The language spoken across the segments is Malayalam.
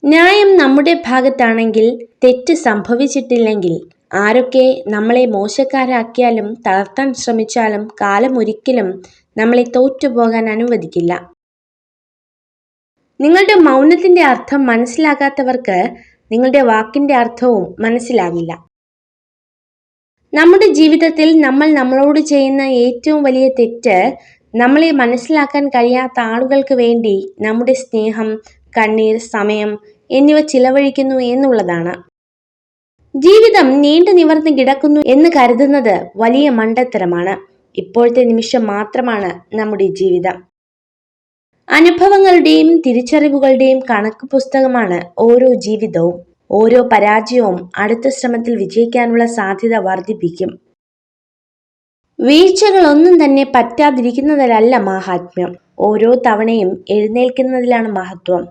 ന്യായം നമ്മുടെ ഭാഗത്താണെങ്കിൽ, തെറ്റ് സംഭവിച്ചിട്ടില്ലെങ്കിൽ, ആരൊക്കെ നമ്മളെ മോശക്കാരാക്കിയാലും തളർത്താൻ ശ്രമിച്ചാലും കാലം ഒരിക്കലും നമ്മളെ തോറ്റുപോകാൻ അനുവദിക്കില്ല. നിങ്ങളുടെ മൗനത്തിന്റെ അർത്ഥം മനസ്സിലാകാത്തവർക്ക് നിങ്ങളുടെ വാക്കിന്റെ അർത്ഥവും മനസ്സിലാകില്ല. നമ്മുടെ ജീവിതത്തിൽ നമ്മൾ നമ്മളോട് ചെയ്യുന്ന ഏറ്റവും വലിയ തെറ്റ് നമ്മളെ മനസ്സിലാക്കാൻ കഴിയാത്ത ആളുകൾക്ക് വേണ്ടി നമ്മുടെ സ്നേഹം, കണ്ണീർ, സമയം എന്നിവ ചിലവഴിക്കുന്നു എന്നുള്ളതാണ്. ജീവിതം നീണ്ടു നിവർന്ന് കിടക്കുന്നു എന്ന് കരുതുന്നത് വലിയ മണ്ടത്തരമാണ്. ഇപ്പോഴത്തെ നിമിഷം മാത്രമാണ് നമ്മുടെ ജീവിതം. അനുഭവങ്ങളുടെയും തിരിച്ചറിവുകളുടെയും കണക്ക് പുസ്തകമാണ് ഓരോ ജീവിതവും. ഓരോ പരാജയവും അടുത്ത ശ്രമത്തിൽ വിജയിക്കാനുള്ള സാധ്യത വർദ്ധിപ്പിക്കും. വീഴ്ചകളൊന്നും തന്നെ പറ്റാതിരിക്കുന്നതിലല്ല മാഹാത്മ്യം, ഓരോ തവണയും എഴുന്നേൽക്കുന്നതിലാണ് മഹത്വം.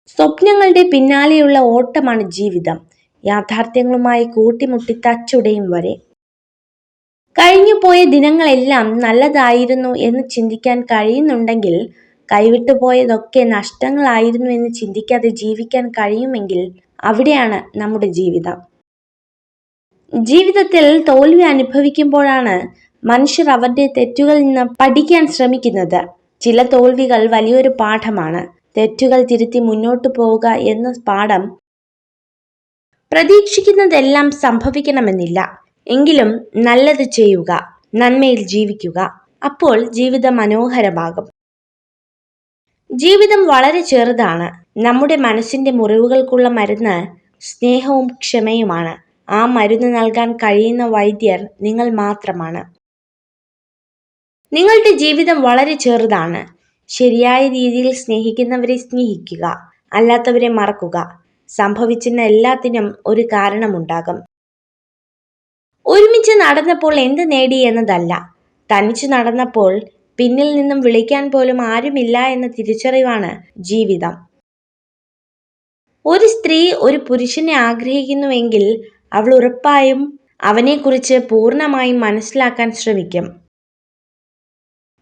സ്വപ്നങ്ങളുടെ പിന്നാലെയുള്ള ഓട്ടമാണ് ജീവിതം, യാഥാർത്ഥ്യങ്ങളുമായി കൂട്ടിമുട്ടി തച്ചുടയും വരെ. കഴിഞ്ഞുപോയ ദിനങ്ങളെല്ലാം നല്ലതായിരുന്നു എന്ന് ചിന്തിക്കാൻ കഴിയുന്നുണ്ടെങ്കിൽ, കൈവിട്ടുപോയതൊക്കെ നഷ്ടങ്ങളായിരുന്നു എന്ന് ചിന്തിക്കാതെ ജീവിക്കാൻ കഴിയുമെങ്കിൽ, അവിടെയാണ് നമ്മുടെ ജീവിതം. ജീവിതത്തിൽ തോൽവി അനുഭവിക്കുമ്പോഴാണ് മനുഷ്യർ അവരുടെ തെറ്റുകളിൽ നിന്ന് പഠിക്കാൻ ശ്രമിക്കുന്നത്. ചില തോൽവികൾ വലിയൊരു പാഠമാണ്. തെറ്റുകൾ തിരുത്തി മുന്നോട്ടു പോവുക എന്ന പാഠം പ്രതീക്ഷിക്കുന്നതെല്ലാം സംഭവിക്കണമെന്നില്ല. എങ്കിലും നല്ലത് ചെയ്യുക, നന്മയിൽ ജീവിക്കുക. അപ്പോൾ ജീവിതം മനോഹരമാകും. ജീവിതം വളരെ ചെറുതാണ്. നമ്മുടെ മനസ്സിന്റെ മുറിവുകൾക്കുള്ള മരുന്ന് സ്നേഹവും ക്ഷമയുമാണ്. ആ മരുന്ന് നൽകാൻ കഴിയുന്ന വൈദ്യർ നിങ്ങൾ മാത്രമാണ്. നിങ്ങളുടെ ജീവിതം വളരെ ചെറുതാണ്. ശരിയായ രീതിയിൽ സ്നേഹിക്കുന്നവരെ സ്നേഹിക്കുക, അല്ലാത്തവരെ മറക്കുക. സംഭവിച്ചിരുന്ന എല്ലാത്തിനും ഒരു കാരണമുണ്ടാകും. ഒരുമിച്ച് നടന്നപ്പോൾ എന്ത് നേടി എന്നതല്ല, തനിച്ചു നടന്നപ്പോൾ പിന്നിൽ നിന്നും വിളിക്കാൻ പോലും ആരുമില്ല എന്ന തിരിച്ചറിവാണ് ജീവിതം. ഒരു സ്ത്രീ ഒരു പുരുഷനെ ആഗ്രഹിക്കുന്നുവെങ്കിൽ അവൾ ഉറപ്പായും അവനെക്കുറിച്ച് പൂർണ്ണമായും മനസ്സിലാക്കാൻ ശ്രമിക്കും.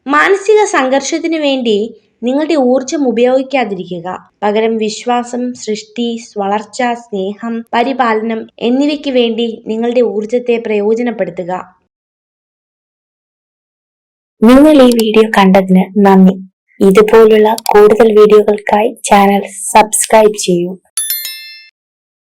മാനസിക സംഘർഷത്തിനു വേണ്ടി നിങ്ങളുടെ ഊർജം ഉപയോഗിക്കാതിരിക്കുക. പകരം വിശ്വാസം, സൃഷ്ടി, വളർച്ച, സ്നേഹം, പരിപാലനം എന്നിവയ്ക്ക് വേണ്ടി നിങ്ങളുടെ ഊർജത്തെ പ്രയോജനപ്പെടുത്തുക. നിങ്ങൾ ഈ വീഡിയോ കണ്ടതിന് നന്ദി. ഇതുപോലുള്ള കൂടുതൽ വീഡിയോകൾക്കായി ചാനൽ സബ്സ്ക്രൈബ് ചെയ്യൂ.